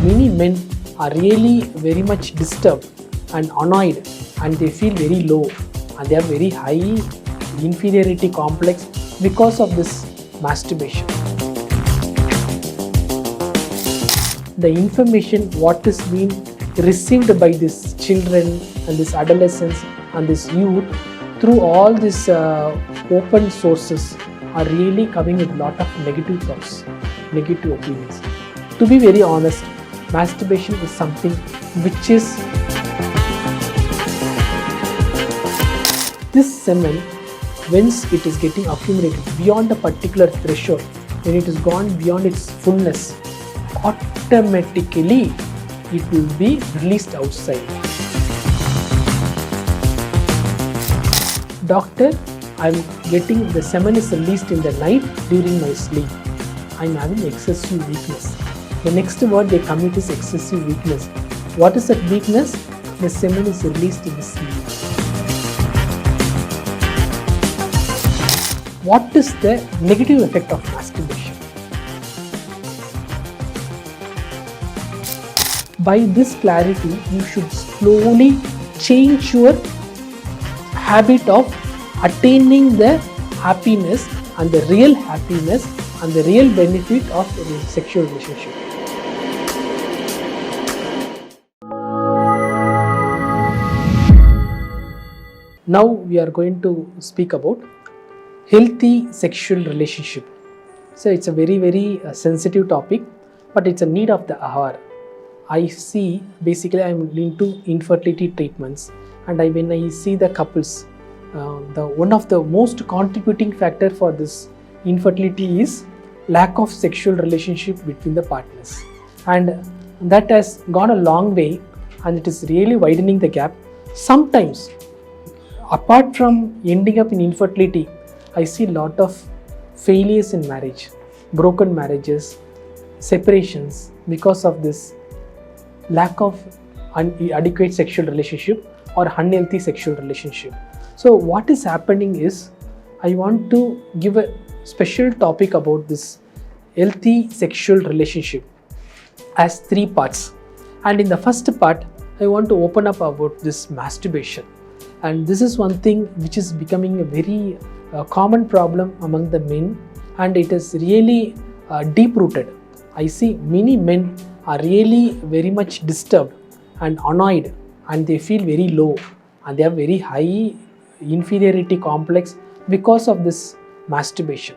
many men are really very much disturbed and annoyed, and they feel very low, and they have very high inferiority complex because of this masturbation. The information what is being received by these children and these adolescents and this youth through all these open sources are really coming with a lot of negative thoughts, negative opinions. To be very honest, masturbation is something which is this semen, once it is getting accumulated beyond a particular threshold, when it is gone beyond its fullness, automatically it will be released outside. Doctor, I'm getting the semen is released in the night during my sleep. I'm having excessive weakness. The next word they commit is excessive weakness. What is that weakness? The semen is released in the sleep. What is the negative effect of masturbation? By this clarity, you should slowly change your habit of attaining the happiness and the real happiness and the real benefit of the sexual relationship. Now we are going to speak about healthy sexual relationship. So it's a very sensitive topic, but it's a need of the hour. I see, basically I'm into infertility treatments, and when I see the couples, one of the most contributing factor for this infertility is lack of sexual relationship between the partners, and that has gone a long way, and it is really widening the gap. Sometimes, apart from ending up in infertility, I see a lot of failures in marriage, broken marriages, separations because of this lack of adequate sexual relationship or unhealthy sexual relationship. So what is happening is, I want to give a special topic about this healthy sexual relationship as 3 parts. And in the first part, I want to open up about this masturbation. And this is one thing which is becoming a very common problem among the men, and it is really deep rooted. I see many men are really very much disturbed and annoyed, and they feel very low, and they have very high inferiority complex because of this masturbation.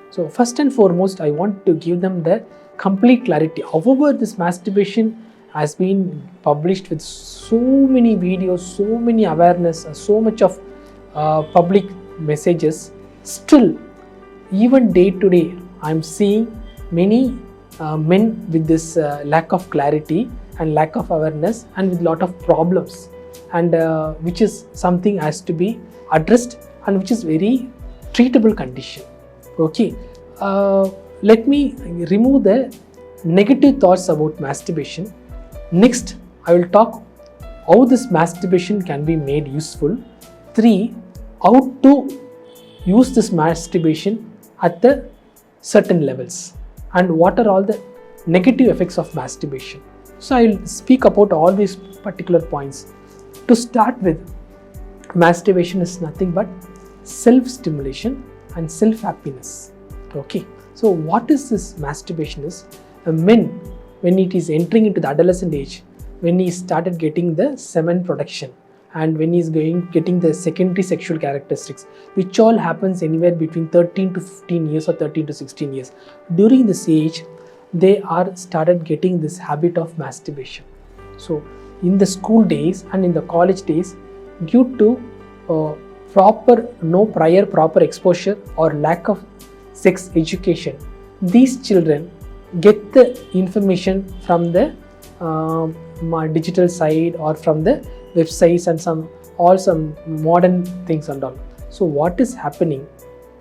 So first and foremost, I want to give them the complete clarity. However, this masturbation has been published with so many videos, so many awareness, so much of public messages. Still, even day to day, I'm seeing many men with this lack of clarity and lack of awareness and with lot of problems, and which is something has to be addressed and which is very treatable condition. Okay, let me remove the negative thoughts about masturbation. Next, I will talk how this masturbation can be made useful. 3, how to use this masturbation at the certain levels, and what are all the negative effects of masturbation. So I will speak about all these particular points. To start with, masturbation is nothing but self-stimulation and self-happiness. Okay, so what is this masturbation is? Men, when it is entering into the adolescent age, when he started getting the semen production, and when he is getting the secondary sexual characteristics, which all happens anywhere between 13 to 15 years or 13 to 16 years. During this age, they are started getting this habit of masturbation. So in the school days and in the college days, due to no prior proper exposure or lack of sex education, these children get the information from the digital side or from the websites and some modern things and all. So what is happening?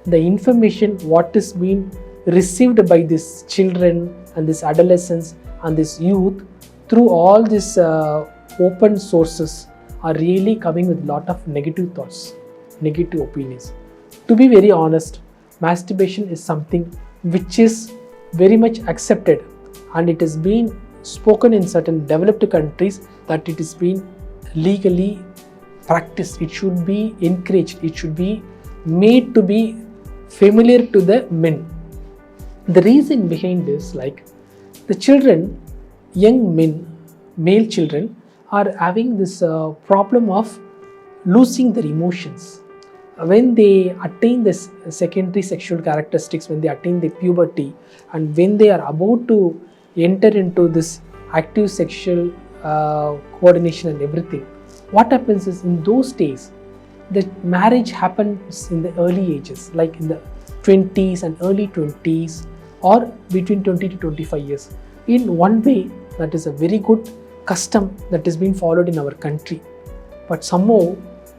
The information what is being received by these children and these adolescents and this youth through all these open sources are really coming with a lot of negative thoughts, negative opinions. To be very honest, masturbation is something which is very much accepted, and it has been spoken in certain developed countries that it is been legally practiced. It should be encouraged. It should be made to be familiar to the men. The reason behind this, like the children, young men, male children are having this problem of losing their emotions. When they attain this secondary sexual characteristics, when they attain the puberty, and when they are about to enter into this active sexual coordination and everything, what happens is in those days, the marriage happens in the early ages, like in the 20s and early 20s, or between 20 to 25 years. In one way, that is a very good custom that is being followed in our country, but somehow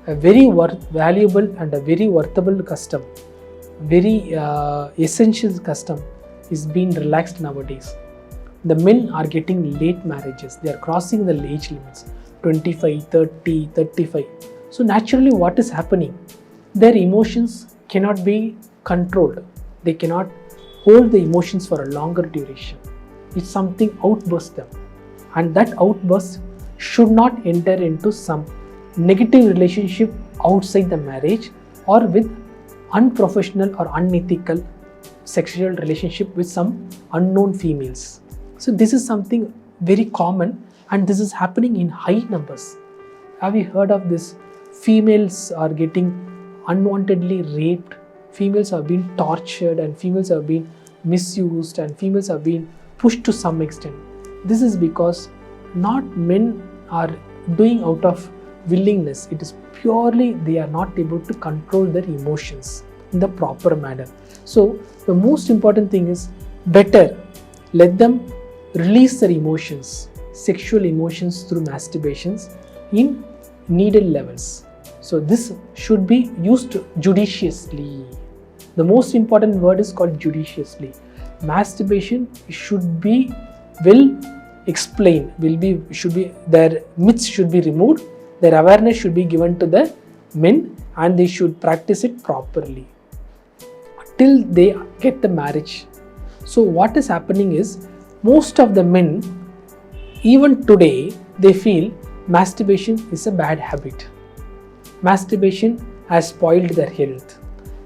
a very valuable and a very worthable custom, very essential custom is being relaxed nowadays. The men are getting late marriages. They are crossing the age limits, 25, 30, 35. So naturally what is happening? Their emotions cannot be controlled. They cannot hold the emotions for a longer duration. It's something outbursts them. And that outburst should not enter into some negative relationship outside the marriage or with unprofessional or unethical sexual relationship with some unknown females. So this is something very common, and this is happening in high numbers. Have you heard of this? Females are getting unwantedly raped, females are being tortured, and females are being misused, and females are being pushed to some extent. This is because not men are doing out of willingness. It is purely they are not able to control their emotions in the proper manner. So the most important thing is better let them release their emotions, sexual emotions through masturbations in needed levels. So this should be used judiciously. The most important word is called judiciously. Masturbation should be well explained, their myths should be removed, their awareness should be given to the men, and they should practice it properly till they get the marriage. So what is happening is, most of the men, even today, they feel masturbation is a bad habit. Masturbation has spoiled their health.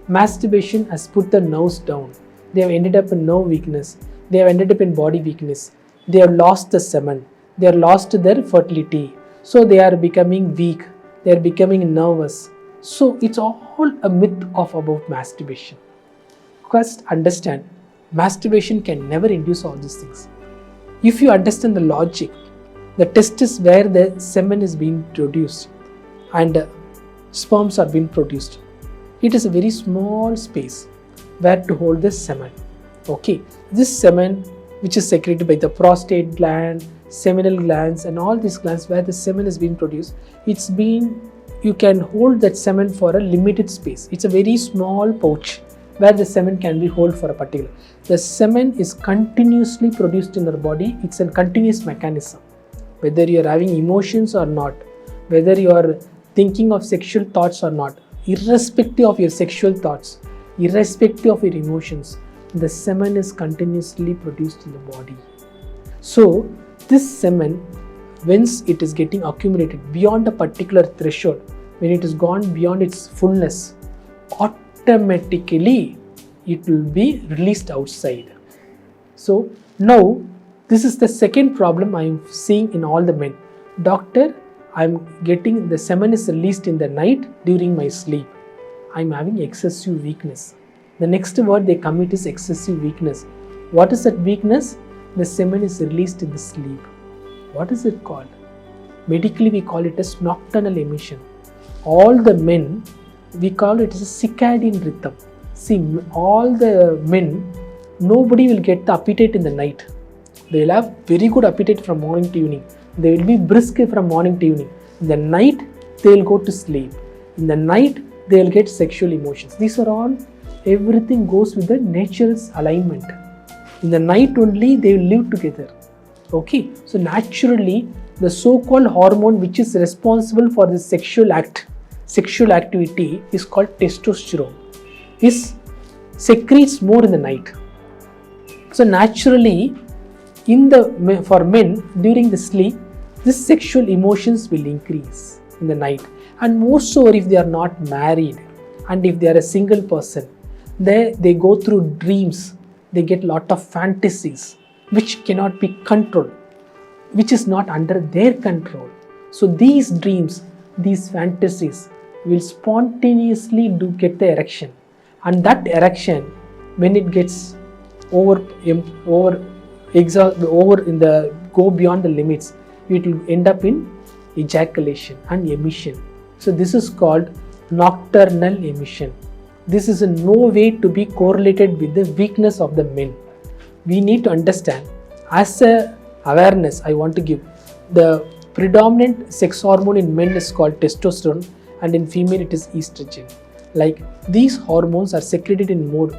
Masturbation has put their nerves down. They have ended up in nerve weakness. They have ended up in body weakness. They have lost the semen. They have lost their fertility. So they are becoming weak. They are becoming nervous. So it's all a myth about masturbation. First, understand, masturbation can never induce all these things. If you understand the logic, the test is where the semen is being produced and sperms are being produced. It is a very small space where to hold the semen. Okay, this semen, which is secreted by the prostate gland, seminal glands, and all these glands where the semen is being produced, you can hold that semen for a limited space. It's a very small pouch where the semen can be held for a particular. The semen is continuously produced in our body. It's a continuous mechanism. Whether you are having emotions or not, whether you are thinking of sexual thoughts or not, irrespective of your sexual thoughts, irrespective of your emotions, the semen is continuously produced in the body. So this semen, once it is getting accumulated beyond a particular threshold, when it is gone beyond its fullness, automatically it will be released outside. So now this is the second problem I am seeing in all the men. Doctor, I am getting the semen is released in the night during my sleep. I am having excessive weakness. The next word they commit is excessive weakness. What is that weakness? The semen is released in the sleep. What is it called? Medically we call it as nocturnal emission. All the men, we call it as a circadian rhythm. See, all the men, nobody will get the appetite in the night. They will have very good appetite from morning to evening. They will be brisk from morning to evening. In the night, they will go to sleep. In the night, they will get sexual emotions. These are all, everything goes with the nature's alignment. In the night only, they will live together. Okay, so naturally, the so-called hormone which is responsible for the sexual activity is called testosterone. It secretes more in the night. So naturally, For men during the sleep, this sexual emotions will increase in the night, and more so if they are not married and if they are a single person, they go through dreams, they get lot of fantasies which cannot be controlled, which is not under their control. So these dreams, these fantasies will spontaneously do get the erection, and that erection, when it gets over in the go beyond the limits, it will end up in ejaculation and emission. So this is called nocturnal emission. This is in no way to be correlated with the weakness of the men. We need to understand, as a awareness I want to give, the predominant sex hormone in men is called testosterone, and in female it is estrogen. Like, these hormones are secreted in mode,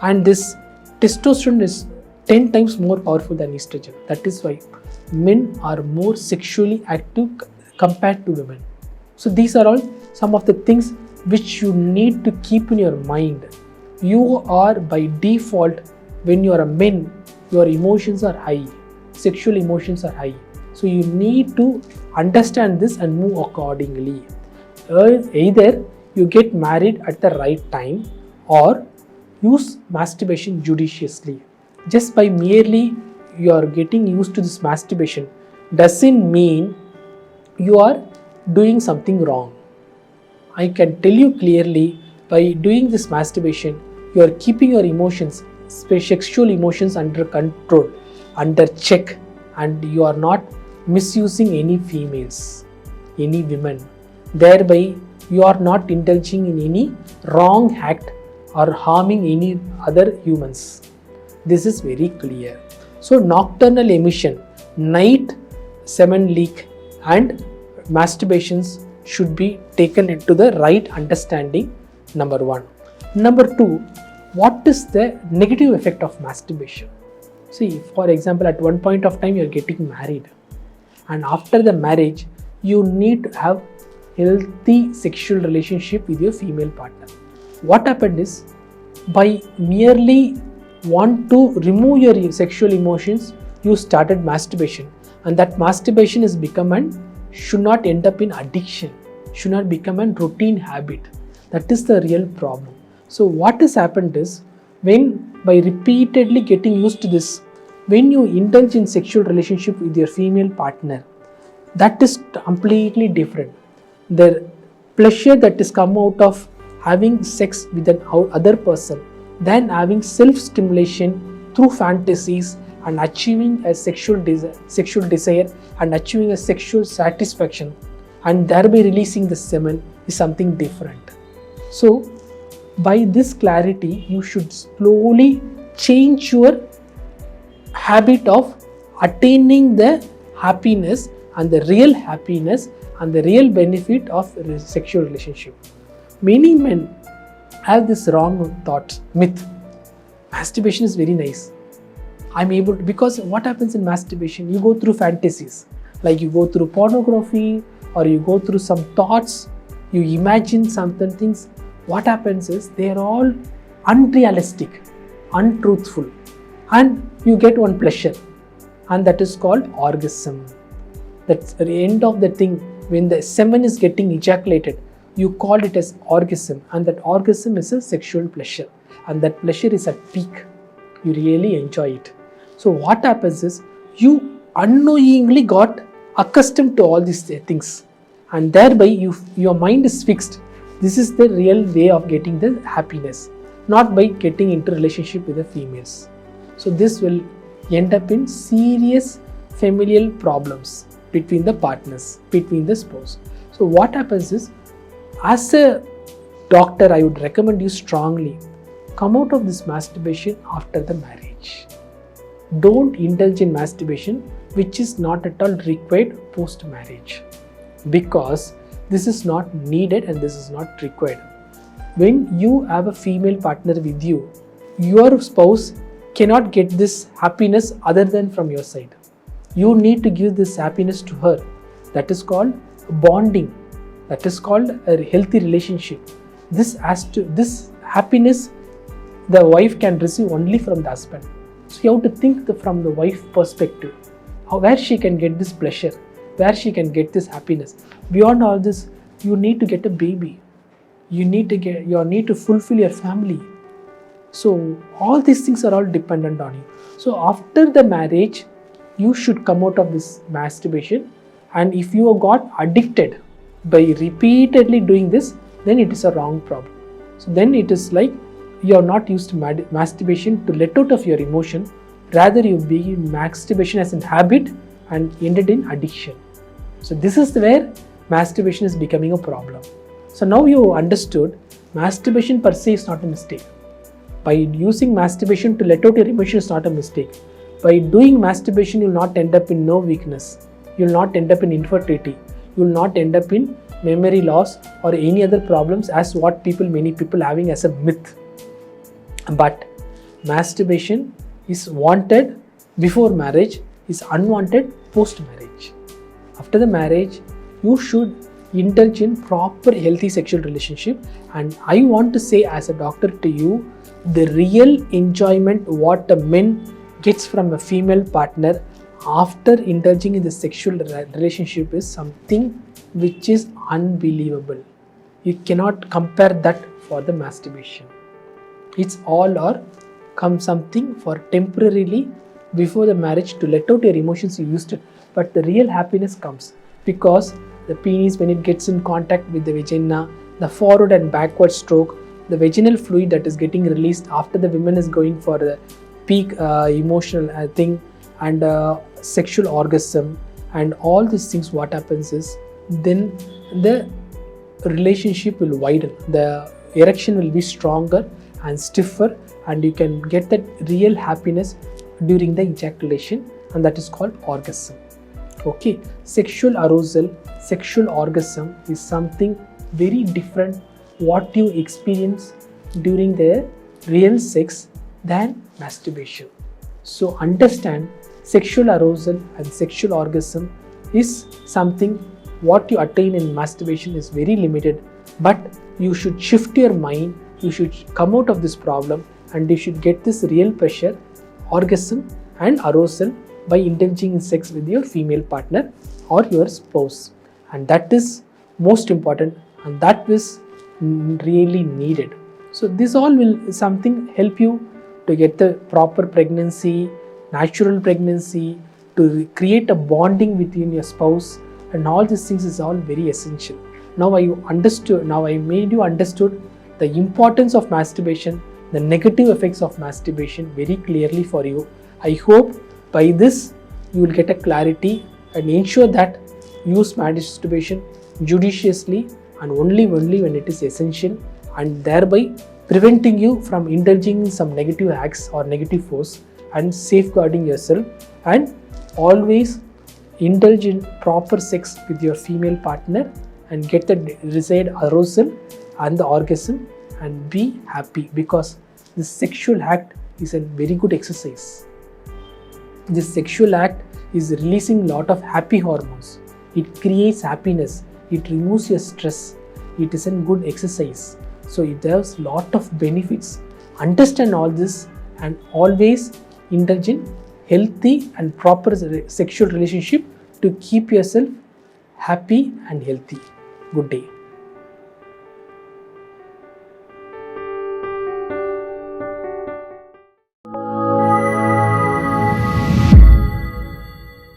and this testosterone is 10 times more powerful than estrogen. That is why men are more sexually active compared to women. So these are all some of the things which you need to keep in your mind. You are by default, when you are a man, your emotions are high, sexual emotions are high. So you need to understand this and move accordingly. Either you get married at the right time or use masturbation judiciously. Just by merely you are getting used to this masturbation doesn't mean you are doing something wrong. I can tell you clearly, by doing this masturbation, you are keeping your emotions, sexual emotions, under control, under check, and you are not misusing any females, any women. Thereby, you are not indulging in any wrong act or harming any other humans. This is very clear. So nocturnal emission, night semen leak and masturbations should be taken into the right understanding, number one. Number two, what is the negative effect of masturbation? See, for example, at one point of time you are getting married, and after the marriage you need to have healthy sexual relationship with your female partner. What happened is, by merely want to remove your sexual emotions, you started masturbation, and that masturbation is become and should not end up in addiction, should not become a routine habit. That is the real problem. So what has happened is, when by repeatedly getting used to this, when you indulge in sexual relationship with your female partner, that is completely different. The pleasure that is come out of having sex with an other person than having self-stimulation through fantasies and achieving a sexual desire and achieving a sexual satisfaction and thereby releasing the semen is something different. So by this clarity, you should slowly change your habit of attaining the happiness and the real happiness and the real benefit of sexual relationship. Many men have this wrong thought, myth. Masturbation is very nice. I'm able to, because what happens in masturbation, you go through fantasies, like you go through pornography or you go through some thoughts, you imagine certain things. What happens is, they are all unrealistic, untruthful, and you get one pleasure, and that is called orgasm. That's the end of the thing. When the semen is getting ejaculated, you call it as orgasm, and that orgasm is a sexual pleasure, and that pleasure is at peak. You really enjoy it. So what happens is, you unknowingly got accustomed to all these things, and thereby your mind is fixed. This is the real way of getting the happiness, not by getting into relationship with the females. So this will end up in serious familial problems between the partners, between the spouse. So what happens is, as a doctor, I would recommend you strongly, come out of this masturbation after the marriage. Don't indulge in masturbation which is not at all required post marriage, because this is not needed and this is not required. When you have a female partner with you, your spouse cannot get this happiness other than from your side. You need to give this happiness to her. That is called bonding. That is called a healthy relationship. This happiness the wife can receive only from the husband. So you have to think from the wife perspective, where she can get this pleasure, where she can get this happiness. Beyond all this, you need to get a baby. You need to fulfill your family. So all these things are all dependent on you. So after the marriage, you should come out of this masturbation. And if you got addicted by repeatedly doing this, then it is a wrong problem. So then it is like you are not used to masturbation to let out of your emotion. Rather, you begin masturbation as a habit and ended in addiction. So this is where masturbation is becoming a problem. So now you understood masturbation per se is not a mistake. By using masturbation to let out your emotion is not a mistake. By doing masturbation, you will not end up in nerve weakness. You will not end up in infertility. You will not end up in memory loss or any other problems as what many people having as a myth. But masturbation is wanted before marriage, is unwanted post marriage. After the marriage, you should indulge in proper healthy sexual relationship. And I want to say as a doctor to you, the real enjoyment what a man gets from a female partner after indulging in the sexual relationship is something which is unbelievable. You cannot compare that for the masturbation. It's all or come something for temporarily before the marriage to let out your emotions you used it. But the real happiness comes because the penis, when it gets in contact with the vagina, the forward and backward stroke, the vaginal fluid that is getting released after the woman is going for the peak emotional thing and sexual orgasm and all these things, what happens is then the relationship will widen, the erection will be stronger and stiffer, and you can get that real happiness during the ejaculation, and that is called orgasm. Okay, sexual arousal, sexual orgasm is something very different what you experience during the real sex than masturbation. So understand, sexual arousal and sexual orgasm is something what you attain in masturbation is very limited, but you should shift your mind, you should come out of this problem and you should get this real pleasure, orgasm and arousal by indulging in sex with your female partner or your spouse. And that is most important and that is really needed. So this all will something help you to get the proper pregnancy, natural pregnancy, to create a bonding between your spouse, and all these things is all very essential. Now I made you understood the importance of masturbation, the negative effects of masturbation very clearly for you. I hope by this you will get a clarity and ensure that use masturbation judiciously and only when it is essential, and thereby preventing you from indulging in some negative acts or negative force and safeguarding yourself. And always indulge in proper sex with your female partner and get the desired arousal and the orgasm and be happy, because this sexual act is a very good exercise. This sexual act is releasing a lot of happy hormones. It creates happiness. It removes your stress. It is a good exercise. So it has a lot of benefits. Understand all this and always indulge in healthy and proper sexual relationship to keep yourself happy and healthy. Good day.